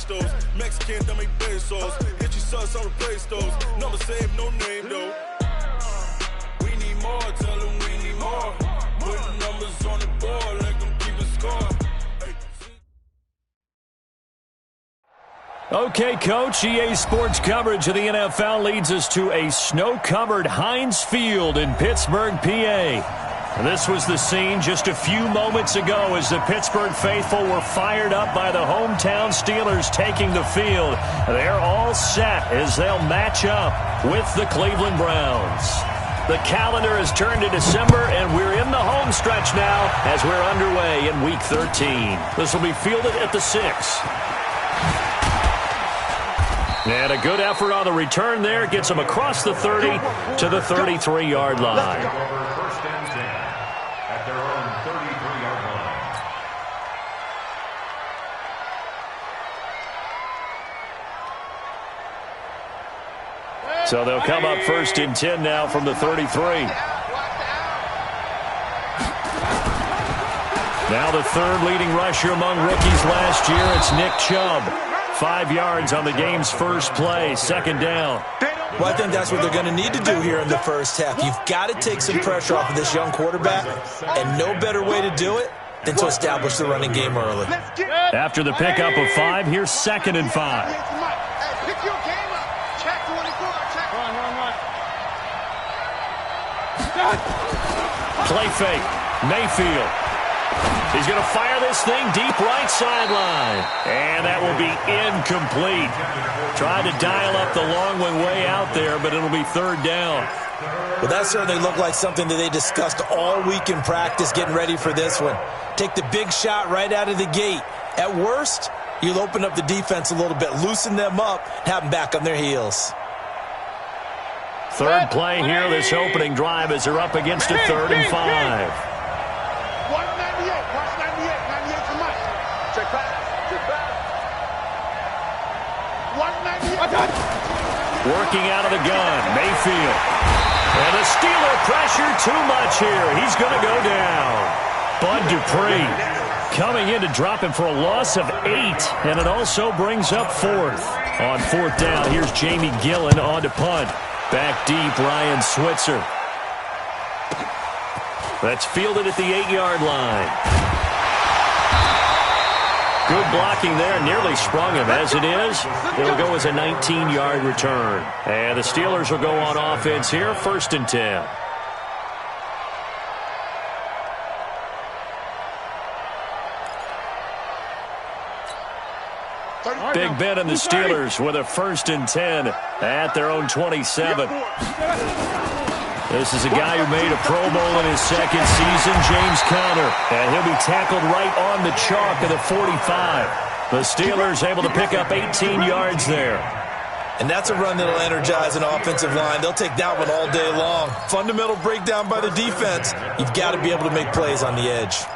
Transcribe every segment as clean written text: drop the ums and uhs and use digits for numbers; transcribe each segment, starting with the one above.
pesos. Mexican, dame pesos. Get your sus on replace those. Number save, no name though. We need more, tell them we need more. Putting numbers on the board, let them keep a score. Okay, Coach, EA Sports coverage of the NFL leads us to a snow-covered Heinz Field in Pittsburgh, PA. This was the scene just a few moments ago as the Pittsburgh faithful were fired up by the hometown Steelers taking the field. They're all set as they'll match up with the Cleveland Browns. The calendar has turned to December, and we're in the home stretch now as we're underway in Week 13. This will be fielded at the 6. And a good effort on the return there gets them across the 30 to the 33-yard line. So they'll come up 1st and 10 now from the 33. Now the third leading rusher among rookies last year, it's Nick Chubb. 5 yards on the game's first play, 2nd down. Well, I think that's what they're going to need to do here in the first half. You've got to take some pressure off of this young quarterback, and no better way to do it than to establish the running game early. After the pickup of 5, here's 2nd and 5. Play fake. Mayfield. He's going to fire this thing deep right sideline. And that will be incomplete. Tried to dial up the long one way out there, but it'll be 3rd down. Well, that certainly looked like something that they discussed all week in practice getting ready for this one. Take the big shot right out of the gate. At worst, you'll open up the defense a little bit, loosen them up, have them back on their heels. Third play here, this opening drive as they're up against a 3rd and 5. 198, watch 98 for Mike. Check back. 198. Working out of the gun, Mayfield. And the Steeler pressure too much here. He's going to go down. Bud Dupree coming in to drop him for a loss of 8. And it also brings up 4th. On 4th down, here's Jamie Gillen on to punt. Back deep, Ryan Switzer. That's fielded at the 8-yard line. Good blocking there, nearly sprung him. As it is, it'll go as a 19-yard return. And the Steelers will go on offense here, 1st and 10. Big Ben and the Steelers with a 1st and 10 at their own 27. This is a guy who made a Pro Bowl in his 2nd season, James Conner. And he'll be tackled right on the chalk of the 45. The Steelers able to pick up 18 yards there. And that's a run that'll energize an offensive line. They'll take that one all day long. Fundamental breakdown by the defense. You've got to be able to make plays on the edge.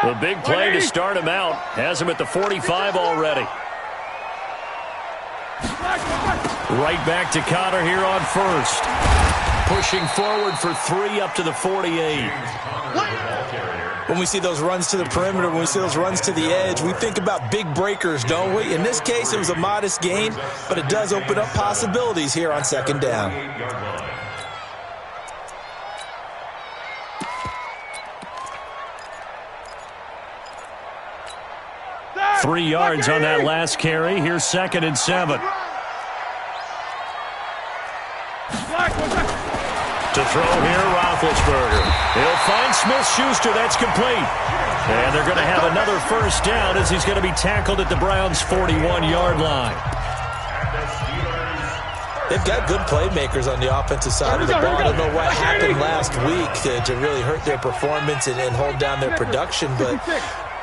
The big play to start him out has him at the 45 already. Right back to Conner here on 1st. Pushing forward for 3 up to the 48. When we see those runs to the perimeter, when we see those runs to the edge, we think about big breakers, don't we? In this case, it was a modest gain, but it does open up possibilities here on 2nd down. 3 yards on that last carry. Here's 2nd and 7. To throw here, Roethlisberger. He'll find Smith-Schuster. That's complete. And they're going to have another 1st down as he's going to be tackled at the Browns' 41-yard line. They've got good playmakers on the offensive side of the ball. I don't know what happened last week to really hurt their performance and hold down their production, but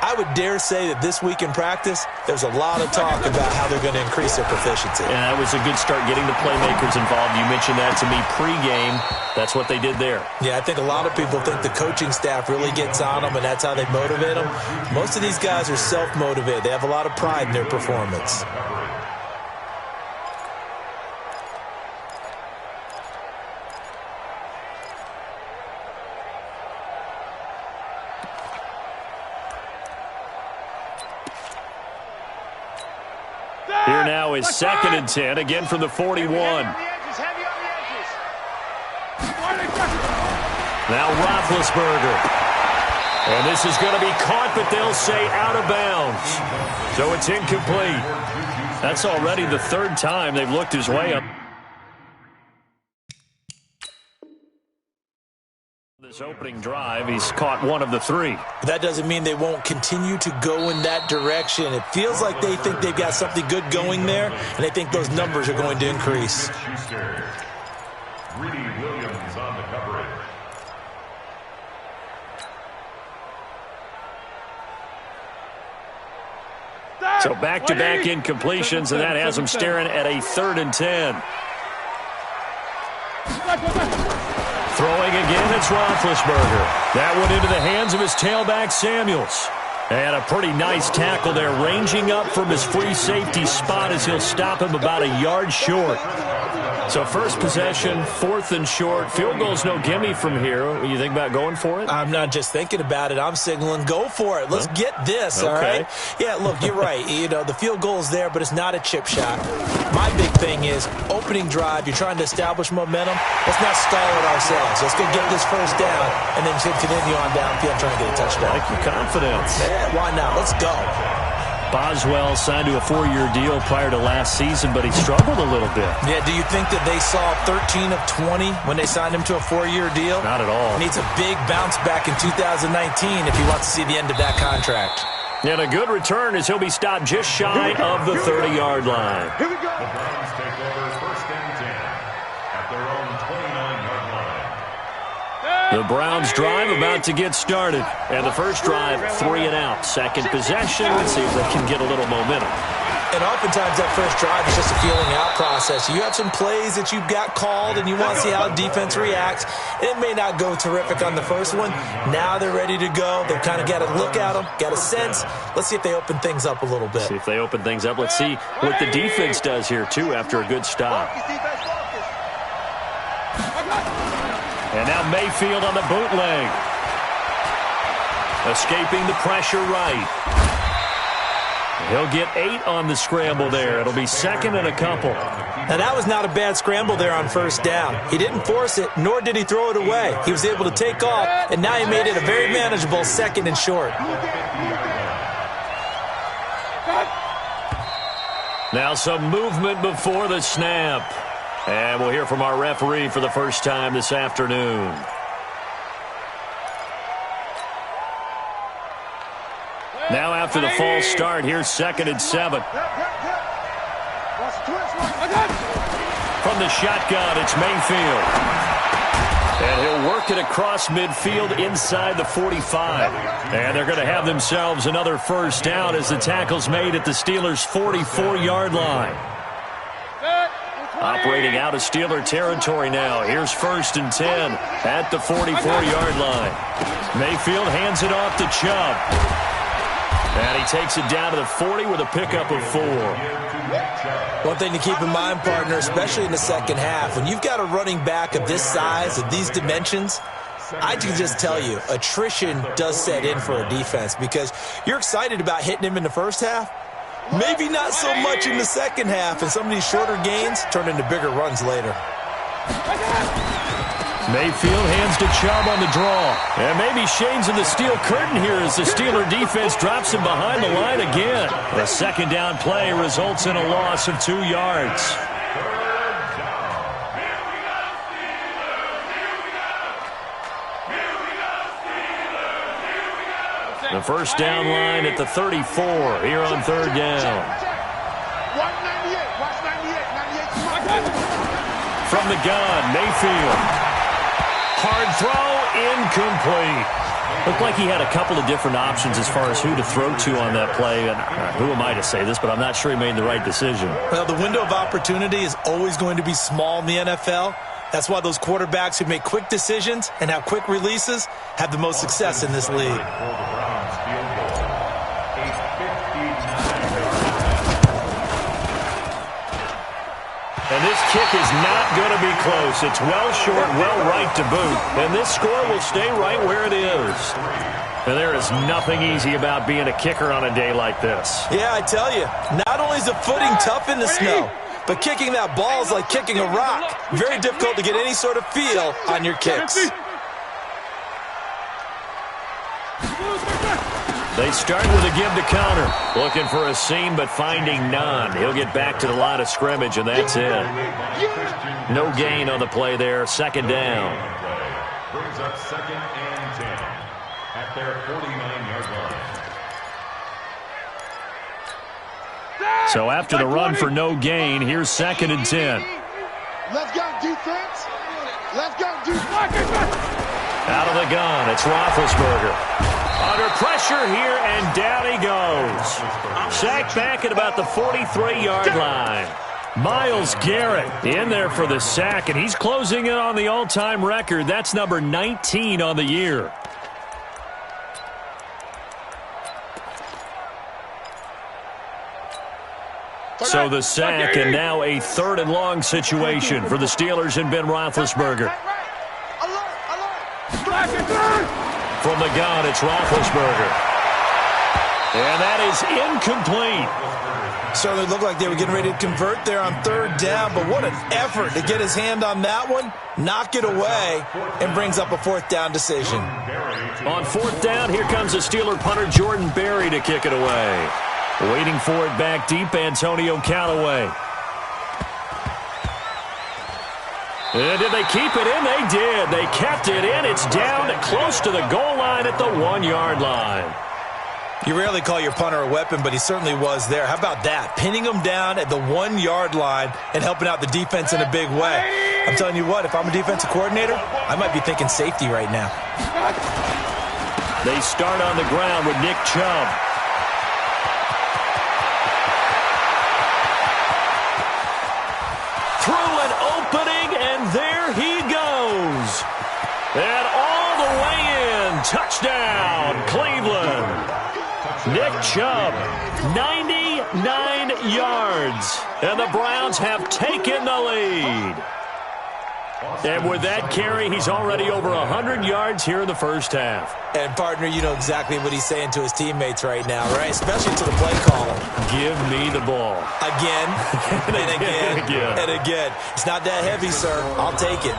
I would dare say that this week in practice, there's a lot of talk about how they're going to increase their proficiency. Yeah, that was a good start getting the playmakers involved. You mentioned that to me pregame. That's what they did there. Yeah, I think a lot of people think the coaching staff really gets on them, and that's how they motivate them. Most of these guys are self-motivated. They have a lot of pride in their performance. Here now is 2nd and 10, again from the 41. Now Roethlisberger. And this is going to be caught, but they'll say out of bounds. So it's incomplete. That's already the 3rd time they've looked his way up. This opening drive, he's caught 1 of the 3. That doesn't mean they won't continue to go in that direction. It feels like they think they've got something good going there, and they think those numbers are going to increase. Greedy Williams on the coverage. So back-to-back incompletions, and that has him staring at a 3rd and 10. Throwing again, it's Roethlisberger. That went into the hands of his tailback, Samuels. And a pretty nice tackle there, ranging up from his free safety spot as he'll stop him about a yard short. So first possession, 4th and short. Field goal's no gimme from here. You think about going for it? I'm not just thinking about it. I'm signaling, go for it. Let's get this, all right? Yeah, look, you're right. You know, the field goal's there, but it's not a chip shot. My big thing is opening drive. You're trying to establish momentum. Let's not stall it ourselves. Let's go get this first down, and then continue on downfield trying to get a touchdown. I like your confidence. Yeah, why not? Let's go. Boswell signed to a 4-year deal prior to last season, but he struggled a little bit. Yeah, do you think that they saw 13 of 20 when they signed him to a 4-year deal? Not at all. He needs a big bounce back in 2019 if he wants to see the end of that contract. And a good return as he'll be stopped just shy of the 30-yard line. Here we go. The Browns take over 1st and 10 at their own 29-yard line. The Browns drive about to get started. And the first drive, 3 and out. Second possession, let's see if they can get a little momentum. And oftentimes that first drive is just a feeling out process. You have some plays that you've got called and you want to see how defense reacts. It may not go terrific on the first one. Now they're ready to go. They've kind of got to look at them, got a sense. Let's see if they open things up a little bit. See if they open things up. Let's see what the defense does here, too, after a good stop. And now Mayfield on the bootleg. Escaping the pressure right. He'll get 8 on the scramble there. It'll be 2nd and a couple. Now, that was not a bad scramble there on first down. He didn't force it, nor did he throw it away. He was able to take off, and now he made it a very manageable 2nd and short. Now some movement before the snap. And we'll hear from our referee for the first time this afternoon. Now after the false start, here's 2nd and 7. From the shotgun, it's Mayfield. And he'll work it across midfield inside the 45. And they're going to have themselves another first down as the tackle's made at the Steelers' 44-yard line. Operating out of Steeler territory now. Here's 1st and 10 at the 44-yard line. Mayfield hands it off to Chubb. And he takes it down to the 40 with a pickup of 4. One thing to keep in mind, partner, especially in the second half, when you've got a running back of this size, of these dimensions, I can just tell you, attrition does set in for a defense because you're excited about hitting him in the first half. Maybe not so much in the second half, and some of these shorter gains turn into bigger runs later. Mayfield hands to Chubb on the draw. And maybe shades of the steel curtain here as the Steeler defense drops him behind the line again. A 2nd down play results in a loss of 2 yards. The first down line at the 34 here on 3rd down. From the gun, Mayfield. Hard throw, incomplete. Looked like he had a couple of different options as far as who to throw to on that play. And who am I to say this, but I'm not sure he made the right decision. Well, the window of opportunity is always going to be small in the NFL. That's why those quarterbacks who make quick decisions and have quick releases have the most success in this league. And this kick is not going to be close. It's well short, well right to boot. And this score will stay right where it is. And there is nothing easy about being a kicker on a day like this. Yeah, I tell you, not only is the footing tough in the snow, but kicking that ball is like kicking a rock. Very difficult to get any sort of feel on your kicks. They start with a give to counter. Looking for a seam, but finding none. He'll get back to the line of scrimmage, and that's it. No gain on the play there. Second down. Brings up 2nd and 10 at their 49-yard line. So after the run for no gain, here's 2nd and 10. Let's go, defense. Let's go, defense. Out of the gun, it's Roethlisberger. Under pressure here, and down he goes. Sacked back at about the 43-yard line. Myles Garrett in there for the sack, and he's closing in on the all-time record. That's number 19 on the year. So the sack, and now a 3rd and long situation for the Steelers and Ben Roethlisberger. From the gun, it's Roethlisberger. And that is incomplete. Certainly looked like they were getting ready to convert there on 3rd down, but what an effort to get his hand on that one, knock it away, and brings up a 4th down decision. On 4th down, here comes the Steeler punter Jordan Berry to kick it away. Waiting for it back deep, Antonio Callaway. And did they keep it in? They did. They kept it in. It's down close to the goal line at the 1-yard line. You rarely call your punter a weapon, but he certainly was there. How about that? Pinning him down at the 1-yard line and helping out the defense in a big way. I'm telling you what, if I'm a defensive coordinator, I might be thinking safety right now. They start on the ground with Nick Chubb. Through an opening, and there he goes. And all the way in. Touchdown, Cleveland. Nick Chubb, 99 yards. And the Browns have taken the lead. And with that carry, he's already over 100 yards here in the first half. And, partner, you know exactly what he's saying to his teammates right now, right? Especially to the play caller. Give me the ball. Again, and again, and again. It's not that heavy, sir. I'll take it.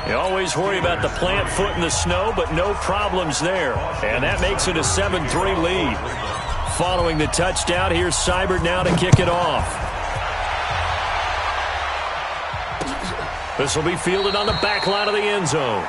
You always worry about the plant foot in the snow, but no problems there. And that makes it a 7-3 lead. Following the touchdown, here's Seibert now to kick it off. This will be fielded on the back line of the end zone.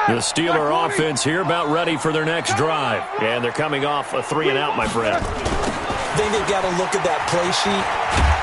The Steeler offense here about ready for their next drive. And they're coming off a 3-and-out, my friend. I think they've got to look at that play sheet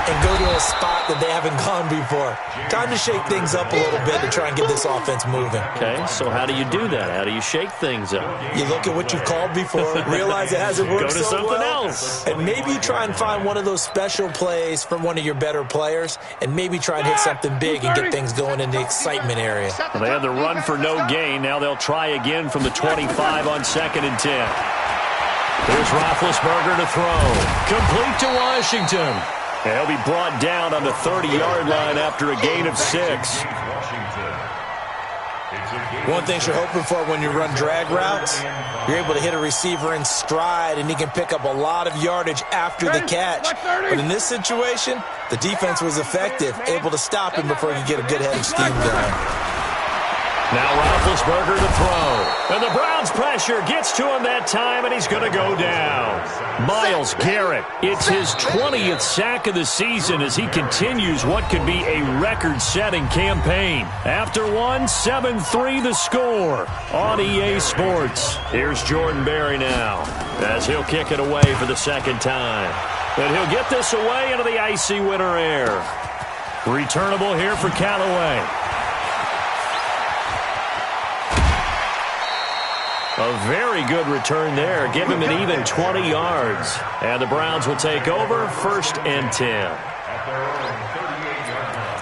and go to a spot that they haven't gone before. Time to shake things up a little bit to try and get this offense moving. Okay, so how do you do that? How do you shake things up? You look at what you've called before, realize it hasn't worked so well. Go to something else. And maybe you try and find one of those special plays from one of your better players, and maybe try and hit something big and get things going in the excitement area. Well, they had the run for no gain. Now they'll try again from the 25 on 2nd and 10. Here's Roethlisberger to throw. Complete to Washington. And he'll be brought down on the 30-yard line after a gain of 6. One thing you're hoping for when you run drag routes, you're able to hit a receiver in stride, and he can pick up a lot of yardage after the catch. But in this situation, the defense was effective, able to stop him before he could get a good head of steam going. Now Roethlisberger to throw. And the Browns pressure gets to him that time, and he's going to go down. Myles Garrett, it's his 20th sack of the season as he continues what could be a record-setting campaign. After one, 7-3 the score on EA Sports. Here's Jordan Berry now as he'll kick it away for the 2nd time. And he'll get this away into the icy winter air. Returnable here for Callaway. A very good return there. Give him an even 20 yards. And the Browns will take over 1st and 10. their own 38-yard line.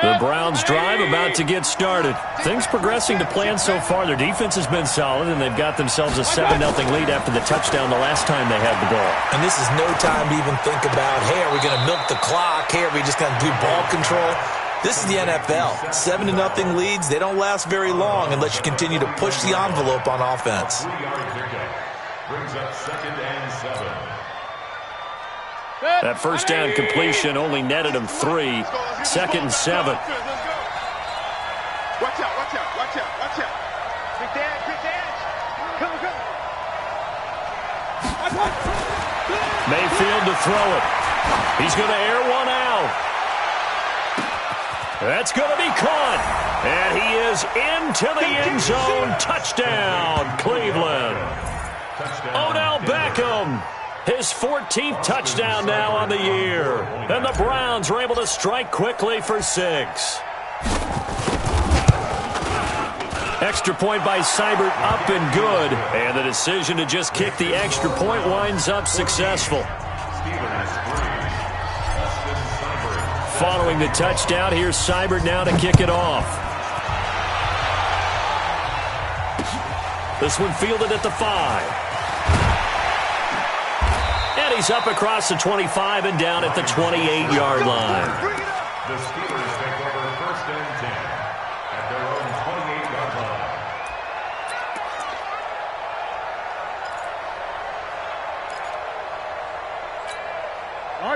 The Browns drive about to get started. Things progressing to plan so far. Their defense has been solid, and they've got themselves a 7-0 lead after the touchdown the last time they had the ball. And this is no time to even think about, hey, are we going to milk the clock? Hey, are we just going to do ball control? This is the NFL. 7-0 leads, they don't last very long unless you continue to push the envelope on offense. 3-yard pickup brings up 2nd and 7. That first down completion only netted him 3. 2nd and 7. Watch out, watch out, watch out, watch out. Big dad, come. Mayfield to throw it. He's going to air one out. That's going to be caught. And he is into the end zone. Touchdown, Cleveland. Odell Beckham. His 14th touchdown now on the year. And the Browns are able to strike quickly for 6. Extra point by Seibert up and good. And the decision to just kick the extra point winds up successful. Following the touchdown, here's Seibert now to kick it off. This one fielded at the 5. And he's up across the 25 and down at the 28-yard line. The Steelers take over 1st and 10 at their own 28-yard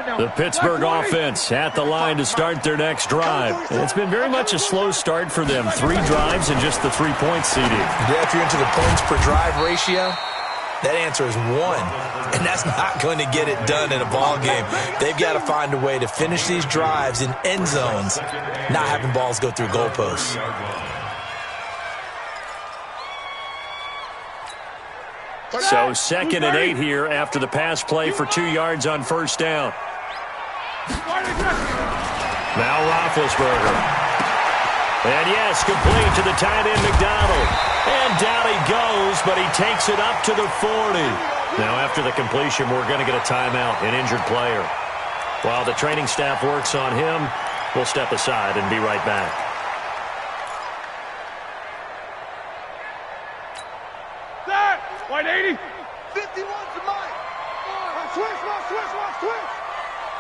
line. The Pittsburgh offense at the line to start their next drive. And it's been very much a slow start for them. 3 drives and just the 3-point seeding. Yeah, if you're into the points per drive ratio, that answer is 1, and that's not going to get it done in a ball game. They've got to find a way to finish these drives in end zones, not having balls go through goalposts. So 2nd and 8 here after the pass play for 2 yards on first down. Now Roethlisberger. And yes, complete to the tight end McDonald. And down he goes, but he takes it up to the 40. Now after the completion, we're going to get a timeout, an injured player. While the training staff works on him, we'll step aside and be right back. That 180. 51's the mic. Watch twist, watch twist, watch twist.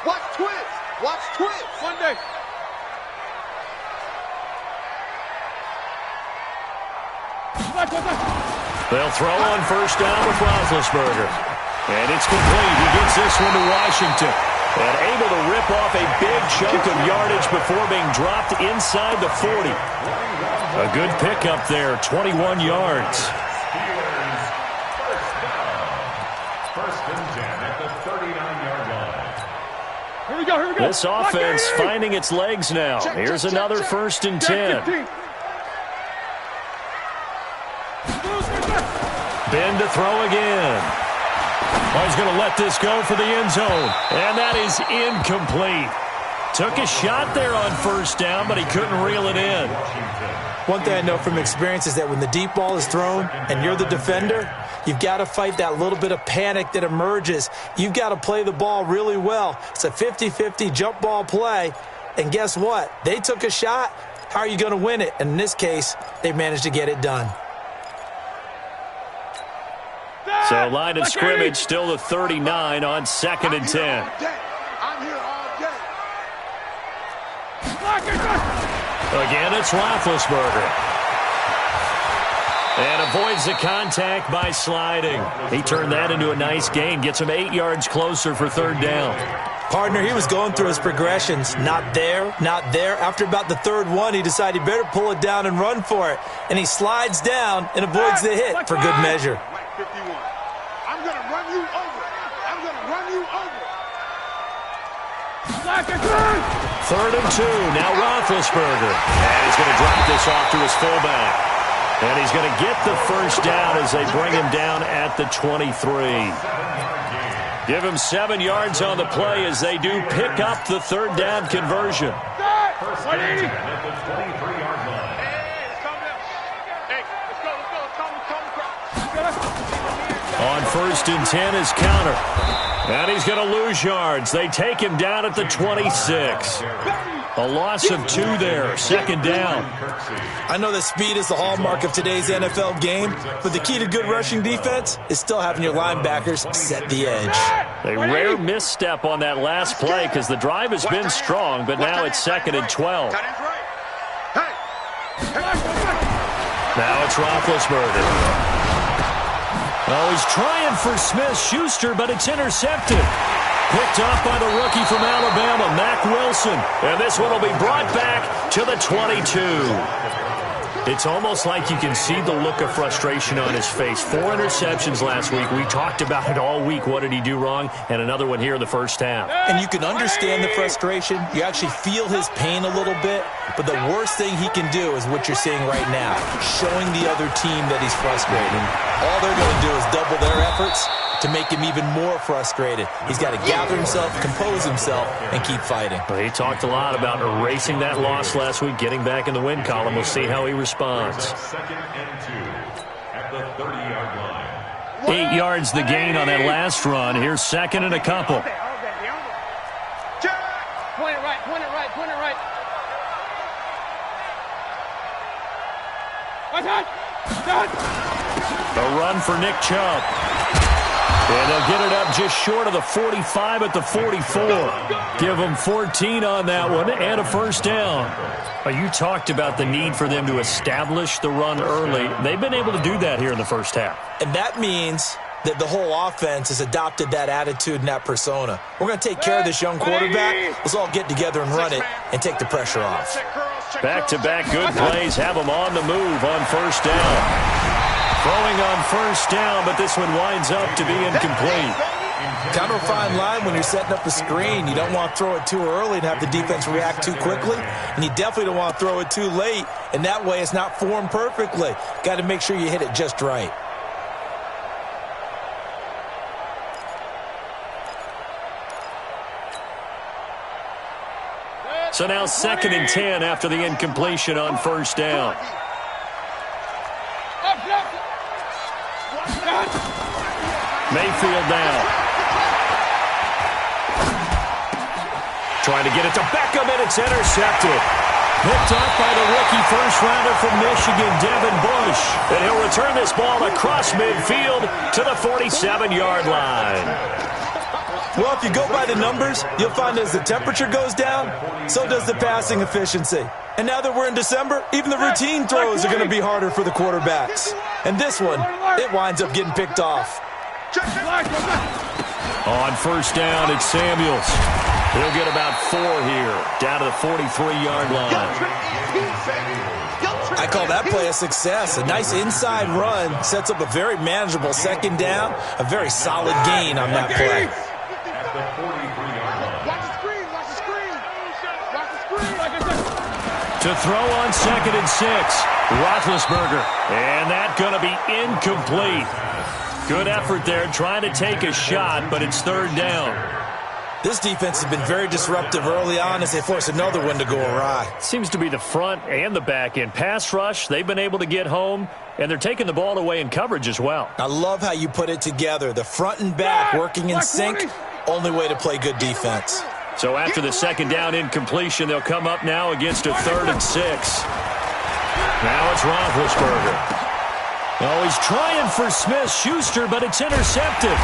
Watch twist, watch twist. One day. They'll throw on first down with Roethlisberger. And it's complete. He gets this one to Washington. And able to rip off a big chunk of yardage before being dropped inside the 40. A good pickup there, 21 yards. Steelers first down. 1st and 10 at the 39-yard line. Here we go, here we go. This offense finding its legs now. Here's another 1st and 10. Ben to throw again. Oh, he's going to let this go for the end zone. And that is incomplete. Took a shot there on first down, but he couldn't reel it in. One thing I know from experience is that when the deep ball is thrown and you're the defender, you've got to fight that little bit of panic that emerges. You've got to play the ball really well. It's a 50-50 jump ball play. And guess what? They took a shot. How are you going to win it? And in this case, they managed to get it done. So line of scrimmage still the 39 on 2nd and 10. I'm here all day. Again, it's Roethlisberger. And avoids the contact by sliding. He turned that into a nice gain. Gets him 8 yards closer for 3rd down. Partner, he was going through his progressions. Not there, not there. After about the 3rd one, he decided he better pull it down and run for it. And he slides down and avoids the hit for good measure. 51. I'm going to run you over. I'm going to run you over. 3rd and 2. Now Roethlisberger. And he's going to drop this off to his fullback. And he's going to get the first down as they bring him down at the 23. Give him 7 yards on the play as they do pick up the 3rd down conversion. First and 10 at the 23-yard line. On 1st and 10 is counter. And he's going to lose yards. They take him down at the 26. A loss of 2 there. 2nd down. I know that speed is the hallmark of today's NFL game, but the key to good rushing defense is still having your linebackers set the edge. A rare misstep on that last play because the drive has been strong, but now it's 2nd and 12. Now it's Roethlisberger. Oh, he's trying for Smith-Schuster, but it's intercepted. Picked off by the rookie from Alabama, Mack Wilson. And this one will be brought back to the 22. It's almost like you can see the look of frustration on his face. 4 interceptions last week. We talked about it all week. What did he do wrong? And another one here in the first half. And you can understand the frustration. You actually feel his pain a little bit. But the worst thing he can do is what you're seeing right now, showing the other team that he's frustrated. All they're going to do is double their efforts to make him even more frustrated. He's got to gather himself, compose himself, and keep fighting. Well, he talked a lot about erasing that loss last week, getting back in the win column. We'll see how he responds. 2nd and 2 at the 30-yard line. 8 yards the gain on that last run. Here's 2nd and a couple. Point it right, point it right, point it right. A run for Nick Chubb. And they'll get it up just short of the 45 at the 44. Give them 14 on that one and a 1st down. You talked about the need for them to establish the run early. They've been able to do that here in the first half. And that means that the whole offense has adopted that attitude and that persona. We're going to take care of this young quarterback. Let's all get together and run it and take the pressure off. Back-to-back good plays have them on the move on 1st down. Throwing on 1st down, but this one winds up to be incomplete. Kind of a fine line when you're setting up a screen. You don't want to throw it too early and have the defense react too quickly. And you definitely don't want to throw it too late. And that way it's not formed perfectly. Got to make sure you hit it just right. So now 2nd and 10 after the incompletion on 1st down. Mayfield now. Trying to get it to Beckham, and it's intercepted. Picked off by the rookie first-rounder from Michigan, Devin Bush. And he'll return this ball across midfield to the 47-yard line. Well, if you go by the numbers, you'll find as the temperature goes down, so does the passing efficiency. And now that we're in December, even the routine throws are going to be harder for the quarterbacks. And this one, it winds up getting picked off. On 1st down, it's Samuels. He'll get about 4 here, down to the 43-yard line. I call that play a success. A nice inside run sets up a very manageable 2nd down, a very solid gain on that play. At the 43-yard line. Watch the screen, watch the screen. Watch the screen. To throw on 2nd and 6, Roethlisberger. And that's going to be incomplete. Good effort there, trying to take a shot, but it's 3rd down. This defense has been very disruptive early on as they force another one to go awry. Seems to be the front and the back end. Pass rush, they've been able to get home, and they're taking the ball away in coverage as well. I love how you put it together. The front and back working in sync, only way to play good defense. So after the 2nd down incompletion, they'll come up now against a 3rd and 6. Now it's Roethlisberger. Oh, he's trying for Smith-Schuster, but it's intercepted.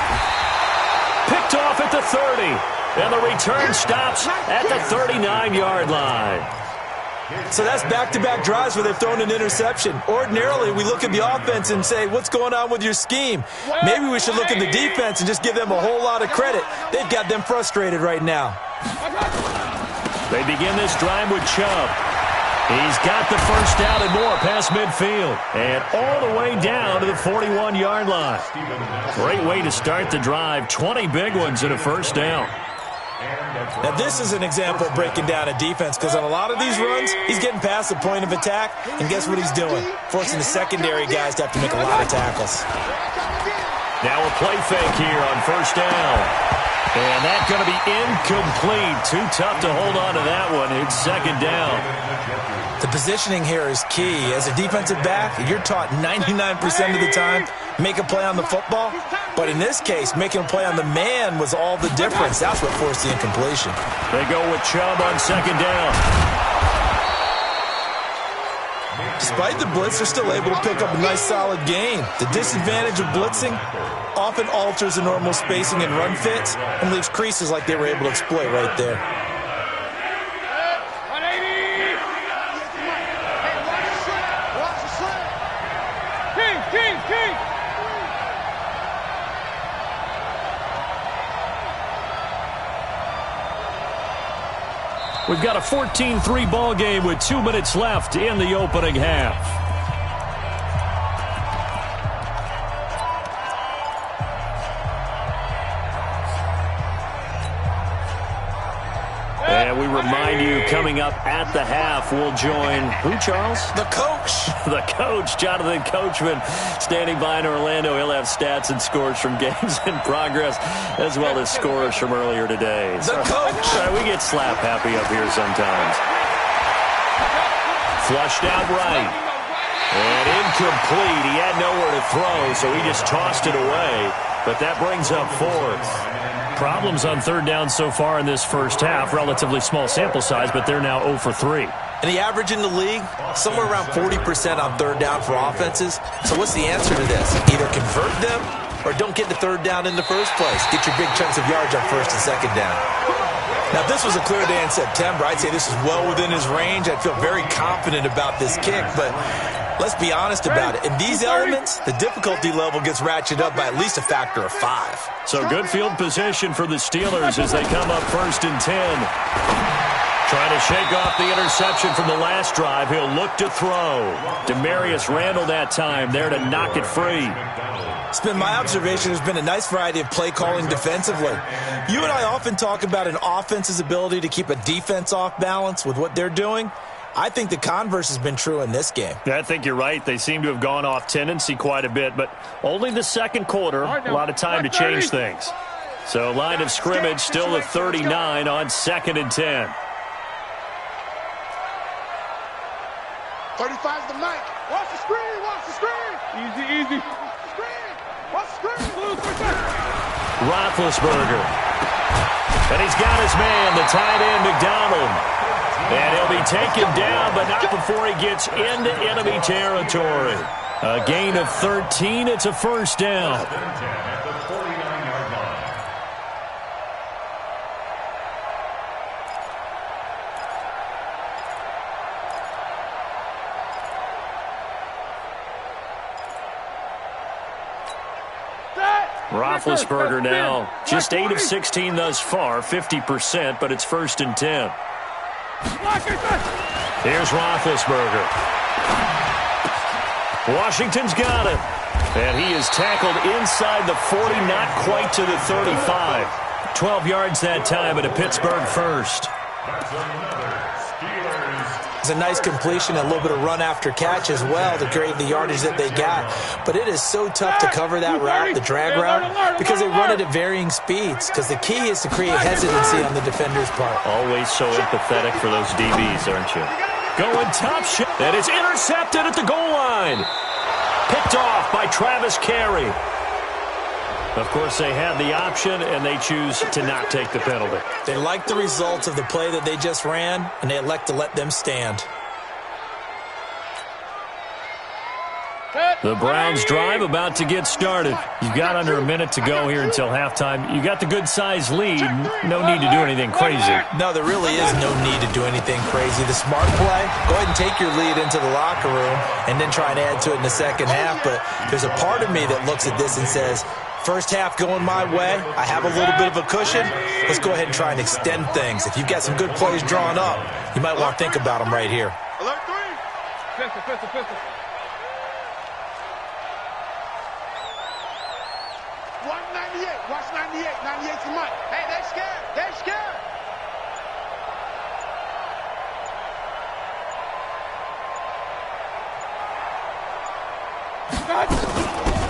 Picked off at the 30. And the return stops at the 39-yard line. So that's back-to-back drives where they've thrown an interception. Ordinarily, we look at the offense and say, what's going on with your scheme? Maybe we should look at the defense and just give them a whole lot of credit. They've got them frustrated right now. They begin this drive with Chubb. He's got the 1st down and more past midfield. And all the way down to the 41-yard line. Great way to start the drive. 20 big ones and a 1st down. Now, this is an example of breaking down a defense because on a lot of these runs, he's getting past the point of attack, and guess what he's doing? Forcing the secondary guys to have to make a lot of tackles. Now a play fake here on 1st down. And that's going to be incomplete. Too tough to hold on to that one. It's second down. The positioning here is key. As a defensive back, you're taught 99% of the time, make a play on the football. But in this case, making a play on the man was all the difference. That's what forced the incompletion. They go with Chubb on second down. Despite the blitz, they're still able to pick up a nice, solid gain. The disadvantage of blitzing often alters the normal spacing and run fits and leaves creases like they were able to exploit right there. We've got a 14-3 ball game with 2 minutes left in the opening half. And we remind you, coming up at the half, we'll join who, Charles? The coach. The coach, Jonathan Coachman, standing by in Orlando. He'll have stats and scores from games in progress, as well as scores from earlier today. The coach. We get slap happy up here sometimes. Flushed out right. And incomplete. He had nowhere to throw, so he just tossed it away. But that brings up fourth. Problems on third down so far in this first half. Relatively small sample size, but they're now 0 for 3. And the average in the league, somewhere around 40% on third down for offenses. So what's the answer to this? Either convert them or don't get to third down in the first place. Get your big chunks of yards on first and second down. Now, if this was a clear day in September, I'd say this is well within his range. I'd feel very confident about this kick, but let's be honest about it. In these elements, the difficulty level gets ratcheted up by at least a factor of 5. So good field position for the Steelers as they come up 1st and 10. Trying to shake off the interception from the last drive. He'll look to throw. Demarius Randall that time there to knock it free. It's been my observation there's been a nice variety of play calling defensively. You and I often talk about an offense's ability to keep a defense off balance with what they're doing. I think the converse has been true in this game. Yeah, I think you're right. They seem to have gone off tendency quite a bit, but only the second quarter, a lot of time to change things. So line of scrimmage still at 39 on 2nd and 10. 35's the mic. Watch the screen, watch the screen. Easy. Screen, watch the screen. Roethlisberger. And he's got his man, the tight end, McDonald. And he'll be taken down, but not before he gets into enemy territory. A gain of 13. It's a first down. Roethlisberger now just 8 of 16 thus far, 50%, but it's 1st and 10. Here's Roethlisberger. Washington's got it. And he is tackled inside the 40, not quite to the 35. 12 yards that time at a Pittsburgh first. It's a nice completion, a little bit of run after catch as well to create the yardage that they got. But it is so tough to cover that route, the drag route, because they run it at varying speeds. Because the key is to create hesitancy on the defender's part. Always so empathetic for those DBs, aren't you? Going top shot. And it's intercepted at the goal line. Picked off by Travis Carey. Of course, they had the option, and they choose to not take the penalty. They like the results of the play that they just ran, and they elect to let them stand. The Browns drive about to get started. You've got under a minute to go here until halftime. You got the good-sized lead. No need to do anything crazy. No, there really is no need to do anything crazy. The smart play, go ahead and take your lead into the locker room and then try and add to it in the second half. But there's a part of me that looks at this and says, first half going my way, I have a little bit of a cushion. Let's go ahead and try and extend things. If you've got some good plays drawn up, you might want to think about them right here. Alert 3. Pistol. Watch 98. Watch 98. 98's the mic. Hey, they scared.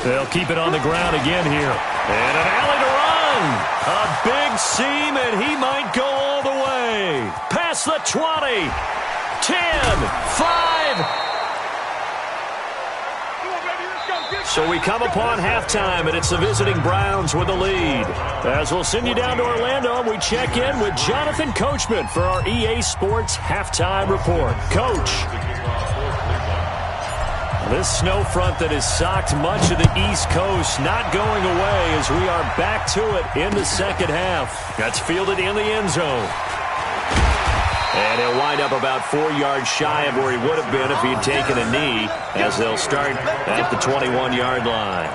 They'll keep it on the ground again here. And an alley to run. A big seam, and he might go all the way. Past the 20. 10. 5. So we come upon halftime, and it's the visiting Browns with the lead. As we'll send you down to Orlando, we check in with Jonathan Coachman for our EA Sports Halftime Report. Coach. This snow front that has socked much of the East Coast not going away as we are back to it in the second half. That's fielded in the end zone. And he'll wind up about 4 yards shy of where he would have been if he had taken a knee, as they'll start at the 21-yard line.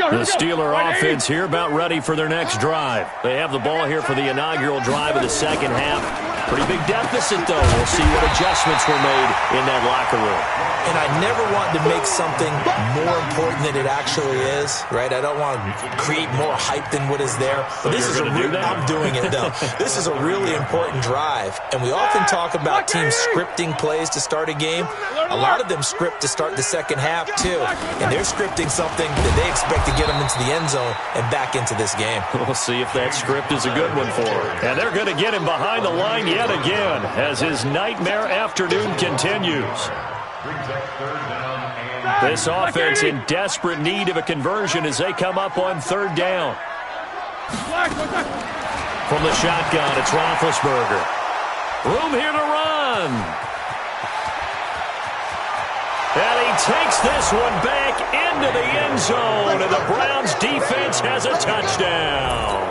The Steeler offense here about ready for their next drive. They have the ball here for the inaugural drive of the second half. Pretty big deficit, though. We'll see what adjustments were made in that locker room. And I never want to make something more important than it actually is, right? I don't want to create more hype than what is there. But this is I'm doing it, though. This is a really important drive. And we often talk about teams scripting plays to start a game. A lot of them script to start the second half, too. And they're scripting something that they expect to get them into the end zone and back into this game. We'll see if that script is a good one for him. And they're going to get him behind the line yet again as his nightmare afternoon continues. This offense in desperate need of a conversion as they come up on third down. From the shotgun, it's Roethlisberger. Room here to run. And he takes this one back into the end zone, and the Browns defense has a touchdown.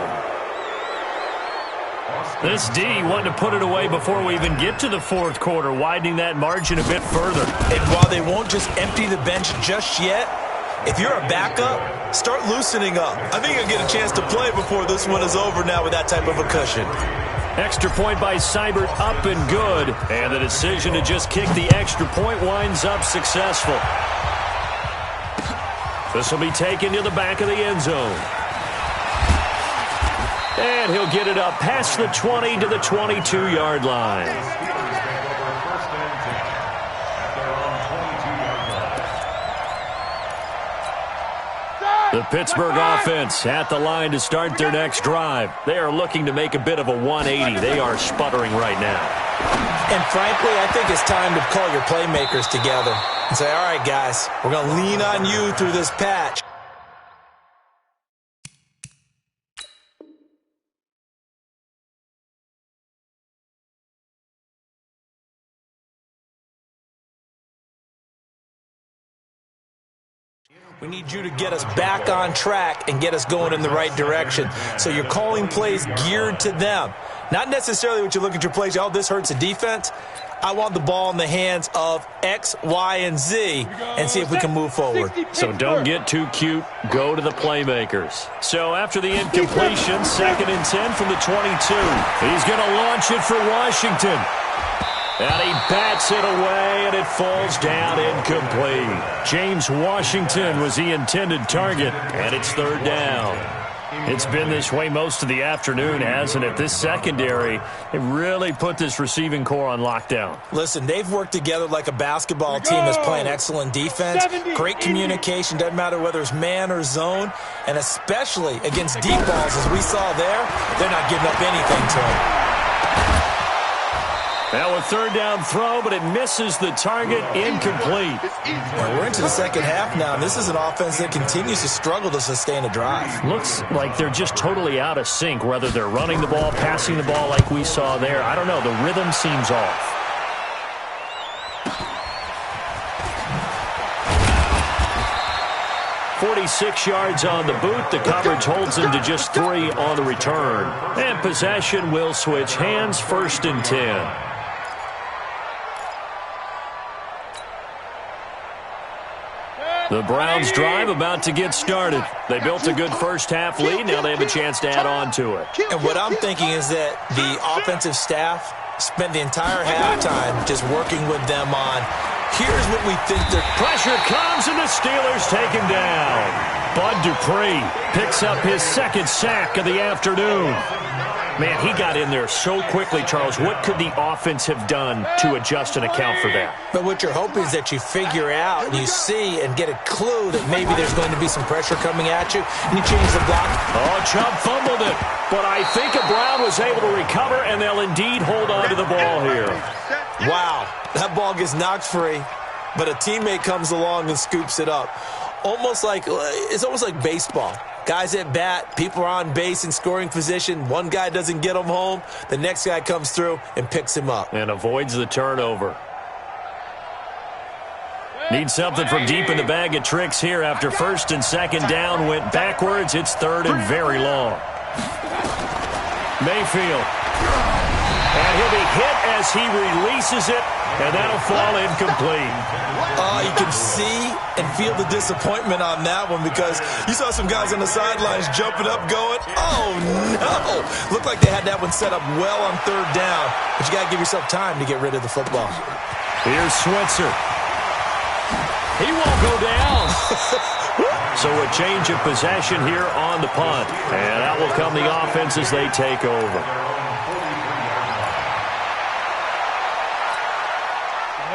This D wanted to put it away before we even get to the fourth quarter, widening that margin a bit further. And while they won't just empty the bench just yet, if you're a backup, start loosening up. I think you'll get a chance to play before this one is over now with that type of a cushion. Extra point by Seibert up and good. And the decision to just kick the extra point winds up successful. This will be taken to the back of the end zone. And he'll get it up past the 20 to the 22-yard line. The Pittsburgh offense at the line to start their next drive. They are looking to make a bit of a 180. They are sputtering right now. And frankly, I think it's time to call your playmakers together and say, all right, guys, we're going to lean on you through this patch. We need you to get us back on track and get us going in the right direction. So you're calling plays geared to them. Not necessarily what you look at your plays, oh, this hurts the defense. I want the ball in the hands of X, Y, and Z and see if we can move forward. So don't get too cute. Go to the playmakers. So after the incompletion, 2nd and 10 from the 22. He's going to launch it for Washington. And he bats it away, and it falls down incomplete. James Washington was the intended target, and it's 3rd down. It's been this way most of the afternoon, hasn't it? This secondary, they really put this receiving core on lockdown. Listen, they've worked together like a basketball team that's playing excellent defense. Great communication, doesn't matter whether it's man or zone. And especially against deep balls, as we saw there, they're not giving up anything to them. Now a 3rd down throw, but it misses the target, incomplete. Well, we're into the second half now, and this is an offense that continues to struggle to sustain a drive. Looks like they're just totally out of sync, whether they're running the ball, passing the ball like we saw there. I don't know, the rhythm seems off. .46 yards on the boot. The coverage holds him to just 3 on the return. And possession will switch hands, 1st and 10. The Browns drive about to get started. They built a good first half lead. Now they have a chance to add on to it. And what I'm thinking is that the offensive staff spent the entire halftime just working with them on, here's what we think they're... Pressure comes and the Steelers take him down. Bud Dupree picks up his 2nd sack of the afternoon. Man, he got in there so quickly, Charles. What could the offense have done to adjust and account for that? But what you're hoping is that you figure out and you see and get a clue that maybe there's going to be some pressure coming at you, and you change the block. Oh, Chubb fumbled it. But I think Brown was able to recover, and they'll indeed hold on to the ball here. Wow, that ball gets knocked free, but a teammate comes along and scoops it up. It's almost like baseball. Guys at bat, people are on base in scoring position. One guy doesn't get him home. The next guy comes through and picks him up. And avoids the turnover. Needs something from deep in the bag of tricks here after first and second down went backwards. It's third and very long. Mayfield. And he'll be hit as he releases it, and that'll fall incomplete. You can see and feel the disappointment on that one because you saw some guys on the sidelines jumping up going, oh, no. Looked like they had that one set up well on third down, but you got to give yourself time to get rid of the football. Here's Switzer. He won't go down. So a change of possession here on the punt. And out will come the offense as they take over.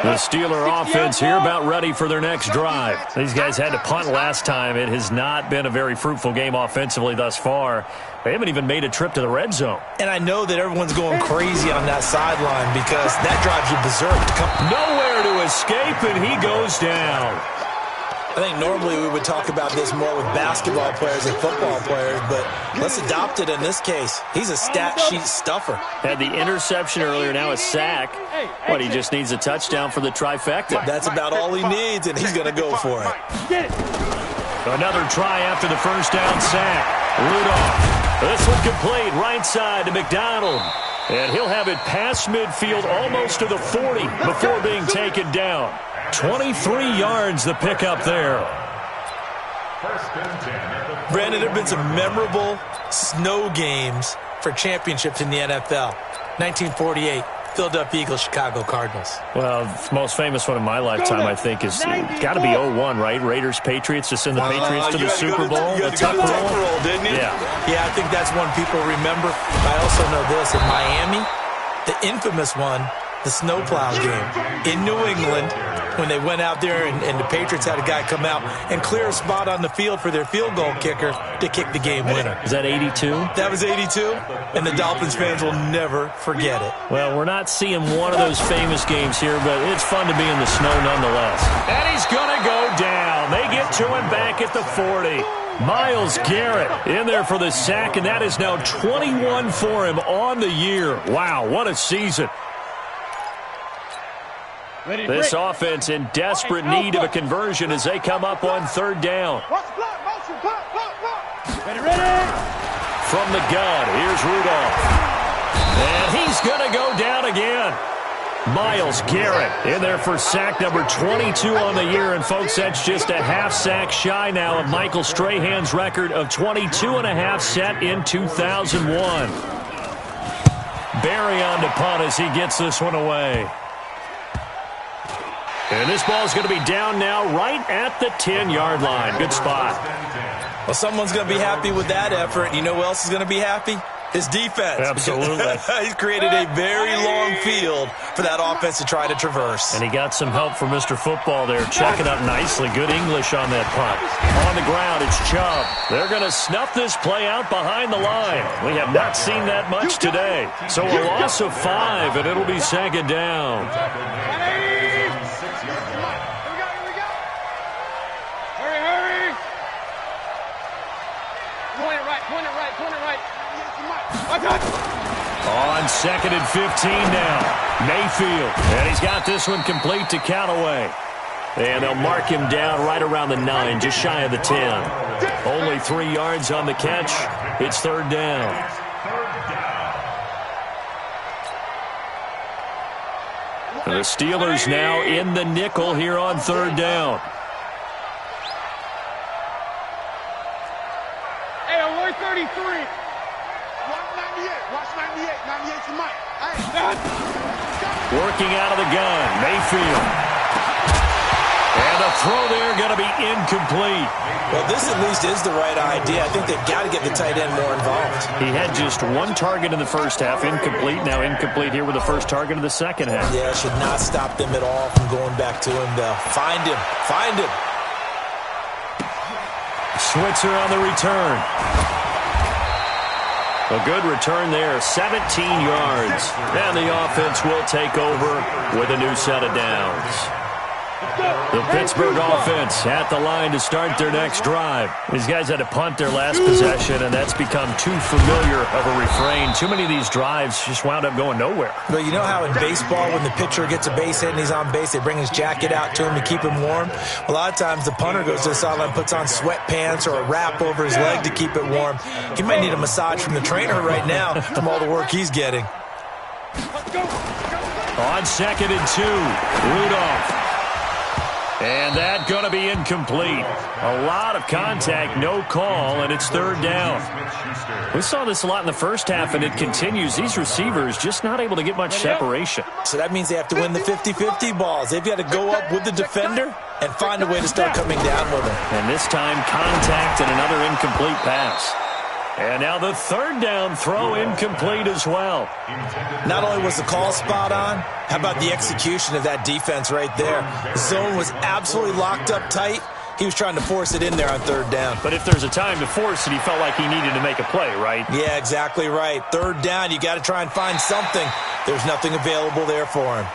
The Steeler offense here about ready for their next drive. These guys had to punt last time. It has not been a very fruitful game offensively thus far. They haven't even made a trip to the red zone. And I know that everyone's going crazy on that sideline because that drives you berserk. Nowhere to escape, and he goes down. I think normally we would talk about this more with basketball players and football players, but let's adopt it in this case. He's a stat sheet stuffer. Had the interception earlier, now a sack. But he just needs a touchdown for the trifecta. That's about all he needs, and he's going to go for it. Another try after the first down sack. Rudolph. This one complete right side to McDonald. And he'll have it past midfield almost to the 40 before being taken down. 23 yards the pickup there. Brandon, there have been some memorable snow games for championships in the NFL. 1948, Philadelphia Eagles, Chicago Cardinals. Well, the most famous one in my lifetime, I think, is got to be 01, right? Raiders, Patriots, to send the Patriots to the Super Bowl. You got to go to the Tuck Roll, didn't you? Yeah, I think that's one people remember. I also know this. In Miami, the infamous one, the snowplow game in New England, when they went out there and the Patriots had a guy come out and clear a spot on the field for their field goal kicker to kick the game winner. Is that 82? That was 82, and the Dolphins fans will never forget it. Well, we're not seeing one of those famous games here, but it's fun to be in the snow nonetheless. And he's going to go down. They get to him back at the 40. Myles Garrett in there for the sack, and that is now 21 for him on the year. Wow, what a season. This offense in desperate need of a conversion as they come up on third down. From the gun, here's Rudolph. And he's going to go down again. Myles Garrett in there for sack number 22 on the year. And, folks, that's just a half sack shy now of Michael Strahan's record of 22.5 set in 2001. Barry on to punt as he gets this one away. And this ball is going to be down now right at the 10-yard line. Good spot. Well, someone's going to be happy with that effort. You know who else is going to be happy? His defense. Absolutely. He's created a very long field for that offense to try to traverse. And he got some help from Mr. Football there, checking up nicely. Good English on that punt. On the ground, it's Chubb. They're going to snuff this play out behind the line. We have not seen that much today. So a loss of 5, and it'll be second down. On second and 15 now. Mayfield. And he's got this one complete to Callaway. And they'll mark him down right around the 9, just shy of the 10. Only 3 yards on the catch. It's third down. The Steelers now in the nickel here on third down. Hey, alert 33. Watch 98. 98 to Mike. Working out of the gun, Mayfield. And the throw there going to be incomplete. Well, this at least is the right idea. I think they've got to get the tight end more involved. He had just one target in the first half, incomplete. Now incomplete here with the first target of the second half. Yeah, it should not stop them at all from going back to him, though. Find him. Find him. Switzer on the return. A good return there, 17 yards. And the offense will take over with a new set of downs. The Pittsburgh offense at the line to start their next drive. These guys had to punt their last possession, and that's become too familiar of a refrain. Too many of these drives just wound up going nowhere. Well, you know how in baseball when the pitcher gets a base hit and he's on base, they bring his jacket out to him to keep him warm? A lot of times the punter goes to the sideline, puts on sweatpants or a wrap over his leg to keep it warm. He might need a massage from the trainer right now from all the work he's getting. On 2nd and 2, Rudolph. And that going to be incomplete. A lot of contact, no call, and it's 3rd down. We saw this a lot in the first half, and it continues. These receivers just not able to get much separation. So that means they have to win the 50-50 balls. They've got to go up with the defender and find a way to start coming down with them. And this time, contact and another incomplete pass. And now the 3rd down throw incomplete as well. Not only was the call spot on, how about the execution of that defense right there? The zone was absolutely locked up tight. He was trying to force it in there on 3rd down. But if there's a time to force it, he felt like he needed to make a play, right? Yeah, exactly right. 3rd down, you got to try and find something. There's nothing available there for him.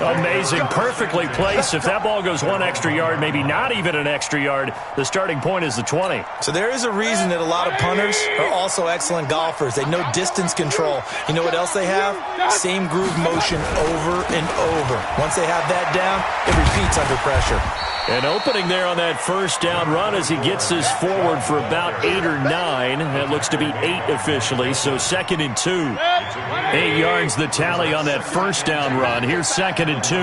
Amazing. Perfectly placed. If that ball goes 1 extra yard, maybe not even an extra yard, the starting point is the 20. So there is a reason that a lot of punters are also excellent golfers. They know distance control. You know what else they have? Same groove motion over and over. Once they have that down, it repeats under pressure. An opening there on that 1st down run as he gets this forward for about 8 or 9. That looks to be 8 officially, so 2nd and 2. 8 yards the tally on that 1st down run. Here's 2nd and 2.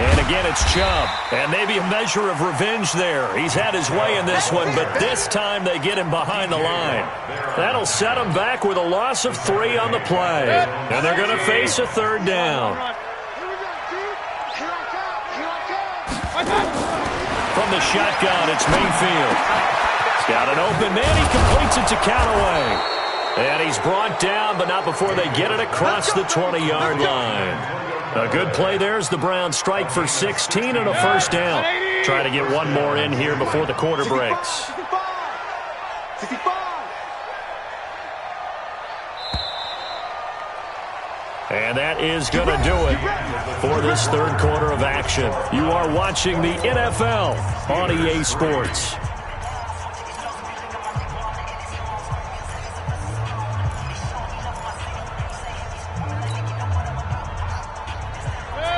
And again, it's Chubb. And maybe a measure of revenge there. He's had his way in this one, but this time they get him behind the line. That'll set him back with a loss of 3 on the play. And they're going to face a 3rd down. From the shotgun, it's Mayfield. He's got an open man. He completes it to Callaway. And he's brought down, but not before they get it across the 20-yard line. A good play there as the Browns strike for 16 and a 1st down. Try to get one more in here before the quarter breaks. And that is going to do it for this 3rd quarter of action. You are watching the NFL on EA Sports.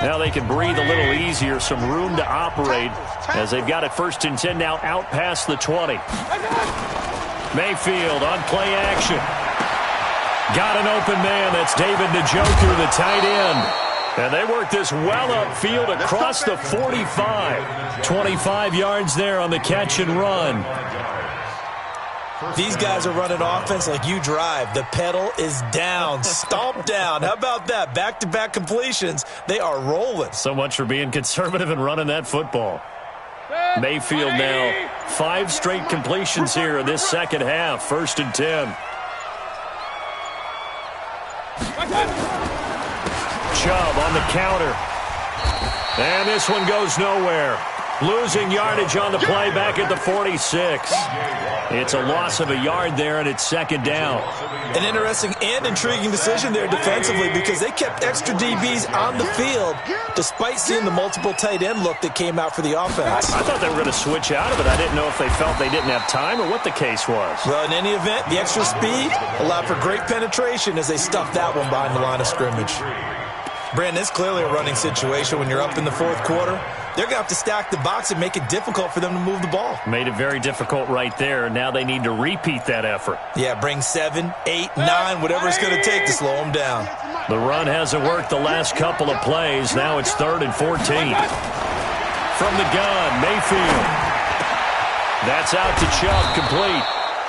Now they can breathe a little easier, some room to operate as they've got it 1st and 10 now out past the 20. Mayfield on play action. Got an open man. That's David Njoku, the tight end. And they work this well upfield across the 45. 25 yards there on the catch and run. These guys are running offense like you drive. The pedal is down, stomp down. How about that? Back-to-back completions. They are rolling. So much for being conservative and running that football. Mayfield now 5 straight completions here in this 2nd half. 1st and 10. Chubb on the counter. And this one goes nowhere. Losing yardage on the play back at the 46. It's a loss of a yard there, and it's 2nd down. An interesting and intriguing decision there defensively because they kept extra DBs on the field despite seeing the multiple tight end look that came out for the offense. I thought they were going to switch out of it. I didn't know if they felt they didn't have time or what the case was. Well, in any event, the extra speed allowed for great penetration as they stuffed that one behind the line of scrimmage. Brandon, it's clearly a running situation when you're up in the 4th quarter. They're going to have to stack the box and make it difficult for them to move the ball. Made it very difficult right there. Now they need to repeat that effort. Yeah, bring 7, 8, 9, whatever it's going to take to slow them down. The run hasn't worked the last couple of plays. Now it's 3rd and 14. From the gun, Mayfield. That's out to Chubb, complete.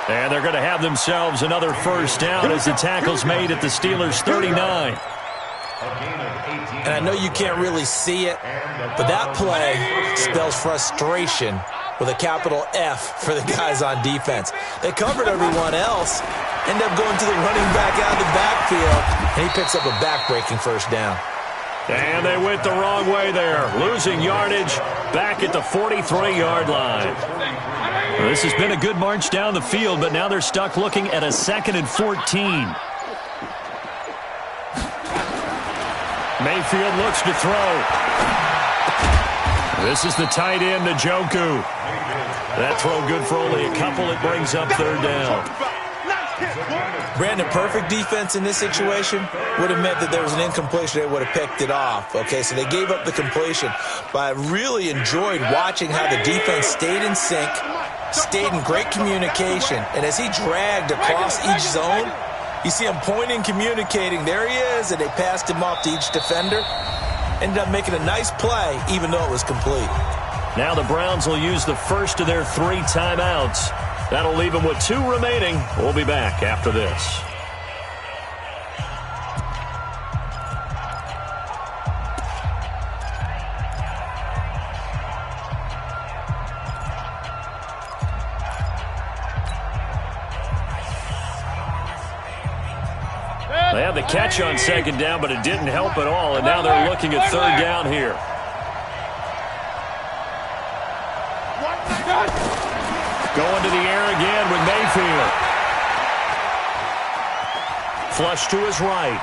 And they're going to have themselves another first down as the tackle's made at the Steelers' 39. And I know you can't really see it, but that play spells frustration with a capital F for the guys on defense. They covered everyone else, end up going to the running back out of the backfield, and he picks up a back-breaking first down. And they went the wrong way there, losing yardage back at the 43-yard line. Well, this has been a good march down the field, but now they're stuck looking at a 2nd and 14. Mayfield looks to throw. This is the tight end, Njoku. That throw good for only a couple. It brings up 3rd down. Brandon, perfect defense in this situation would have meant that there was an incompletion. They would have picked it off. Okay, so they gave up the completion. But I really enjoyed watching how the defense stayed in sync, stayed in great communication. And as he dragged across each zone, you see him pointing, communicating. There he is, and they passed him off to each defender. Ended up making a nice play, even though it was complete. Now the Browns will use the first of their 3 timeouts. That'll leave them with 2 remaining. We'll be back after this. They had the catch on 2nd down, but it didn't help at all, and now they're looking at 3rd down here. Going to the air again with Mayfield. Flush to his right.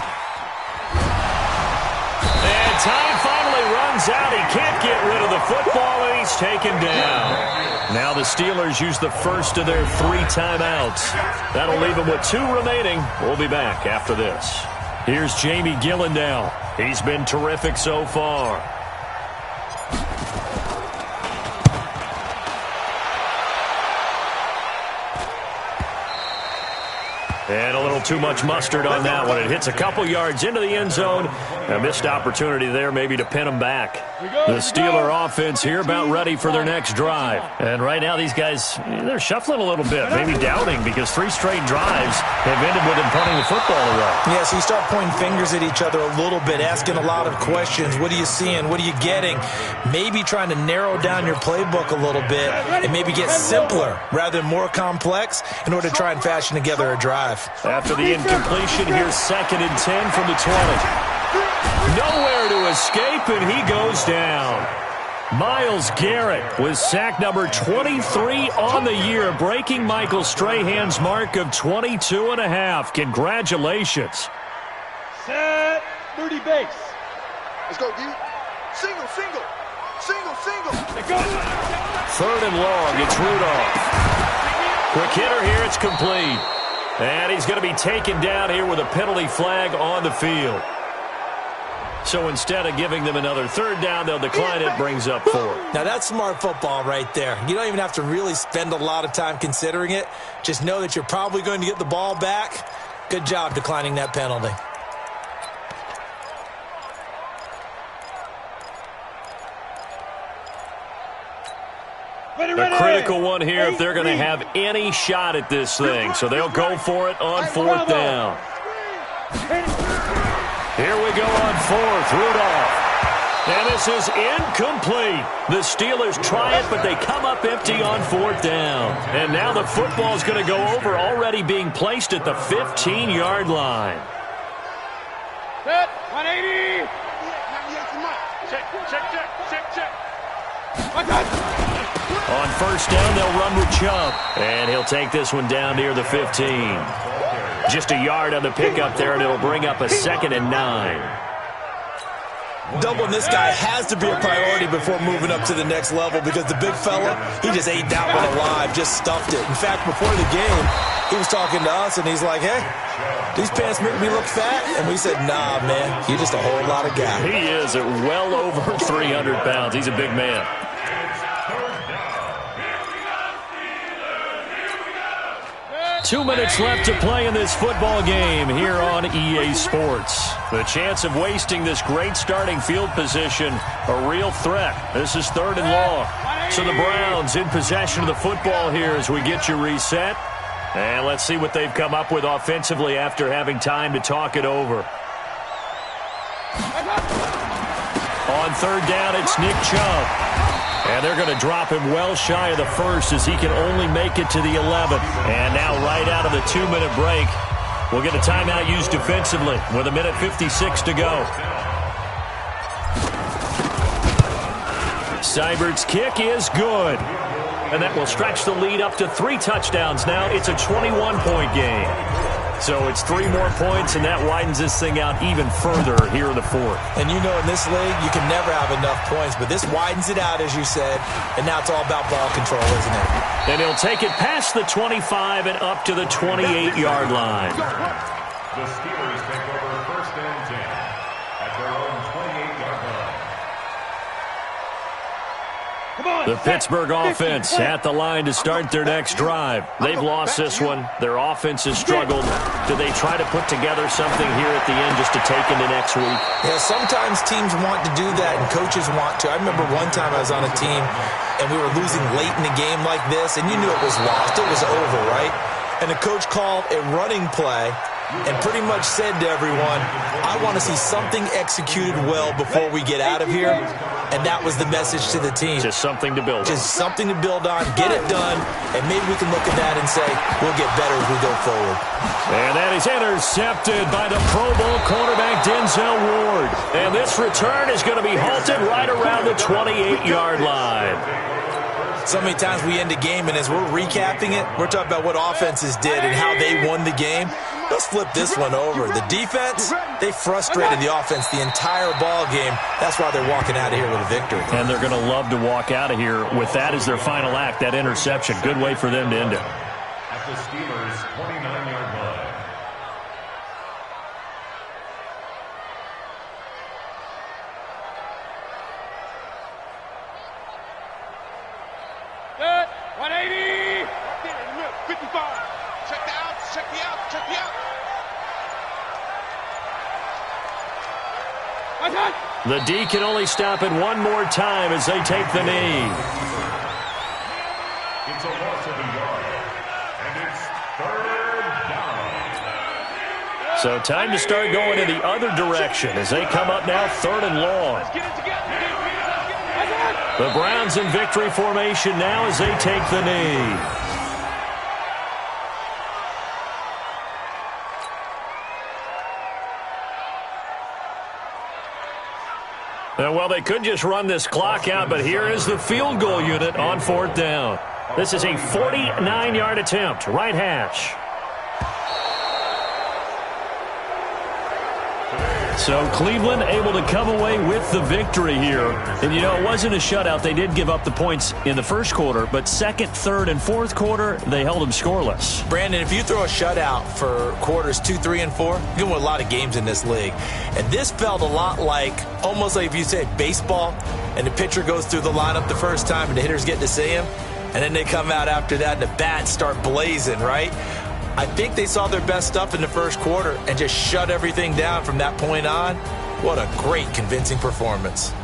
And time finally runs out. He can't get rid of the football, and he's taken down. Now the Steelers use the first of their 3 timeouts. That'll leave them with 2 remaining. We'll be back after this. Here's Jamie Gillandale. He's been terrific so far. And a little too much mustard on that one. It hits a couple yards into the end zone. A missed opportunity there maybe to pin them back. The Steeler offense here about ready for their next drive. And right now these guys, they're shuffling a little bit, maybe doubting, because 3 straight drives have ended with them punting the football away. Yeah, so you start pointing fingers at each other a little bit, asking a lot of questions. What are you seeing? What are you getting? Maybe trying to narrow down your playbook a little bit and maybe get simpler rather than more complex in order to try and fashion together a drive. After the incompletion, here's 2nd and 10 from the 20. Nowhere to escape, and he goes down. Myles Garrett with sack number 23 on the year, breaking Michael Strahan's mark of 22.5. Congratulations. Set, 30 base. Let's go, D. Single, single. Single, single. Let's go. 3rd and long, it's Rudolph. Quick hitter here, it's complete. And he's going to be taken down here with a penalty flag on the field. So instead of giving them another 3rd down, they'll decline it, brings up 4. Now that's smart football right there. You don't even have to really spend a lot of time considering it. Just know that you're probably going to get the ball back. Good job declining that penalty. A critical one here if they're going to have any shot at this thing. So they'll go for it on 4th down. Here we go on 4th, Rudolph. And this is incomplete. The Steelers try it, but they come up empty on 4th down. And now the football's going to go over, already being placed at the 15-yard line. Set, 180. Check, check, check, check, check. On 1st down, they'll run with Chubb. And he'll take this one down near the 15. Just a yard on the pickup there, and it'll bring up a 2nd and 9. Doubling this guy has to be a priority before moving up to the next level, because the big fella, he just ate that one alive, just stuffed it. In fact, before the game, he was talking to us, and he's like, hey, these pants make me look fat? And we said, nah, man, you're just a whole lot of guy. He is at well over 300 pounds. He's a big man. 2 minutes left to play in this football game here on EA Sports. The chance of wasting this great starting field position, a real threat. This is 3rd and long. So the Browns in possession of the football here as we get you reset. And let's see what they've come up with offensively after having time to talk it over. On third down, it's Nick Chubb. And they're going to drop him well shy of the first as he can only make it to the 11. And now right out of the 2-minute break, we'll get a timeout used defensively with 1:56 to go. Seibert's kick is good. And that will stretch the lead up to 3 touchdowns now. It's a 21-point game. So it's 3 more points, and that widens this thing out even further here in the fourth. And you know in this league, you can never have enough points, but this widens it out, as you said, and now it's all about ball control, isn't it? And he'll take it past the 25 and up to the 28-yard line. The Steelers take over 1st and 10 at their own 28-yard line. The Pittsburgh offense at the line to start their next drive. They've lost this one. Their offense has struggled. Do they try to put together something here at the end just to take into next week? Yeah, sometimes teams want to do that and coaches want to. I remember one time I was on a team and we were losing late in the game like this, and you knew it was lost. It was over, right? And the coach called a running play and pretty much said to everyone, I want to see something executed well before we get out of here. And that was the message to the team. Just something to build on. Just something to build on, get it done, and maybe we can look at that and say, we'll get better as we go forward. And that is intercepted by the Pro Bowl cornerback Denzel Ward. And this return is going to be halted right around the 28-yard line. So many times we end a game, and as we're recapping it, we're talking about what offenses did and how they won the game. Let's flip this one over. The defense, they frustrated the offense the entire ball game. That's why they're walking out of here with a victory. And they're going to love to walk out of here with that as their final act, that interception. Good way for them to end it. At the Steelers' 29-yard line. Good. 180. 55. Check the outs. Check the outs. Check the outs. The D can only stop it one more time as they take the knee. It's a loss of a yard, and it's 3rd down. So time to start going in the other direction as they come up now 3rd and long. The Browns in victory formation now as they take the knee. Well, they could just run this clock out, but here is the field goal unit on 4th down. This is a 49-yard attempt, right hash. So Cleveland able to come away with the victory here. And, you know, it wasn't a shutout. They did give up the points in the first quarter, but 2nd, 3rd, and 4th quarter, they held them scoreless. Brandon, if you throw a shutout for quarters 2, 3, and 4, you're going to win a lot of games in this league. And this felt a lot like, almost like if you say baseball, and the pitcher goes through the lineup the first time and the hitters get to see him, and then they come out after that and the bats start blazing, right? I think they saw their best stuff in the first quarter and just shut everything down from that point on. What a great, convincing performance.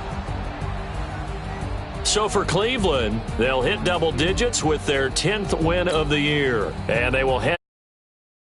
So for Cleveland, they'll hit double digits with their 10th win of the year. And they will head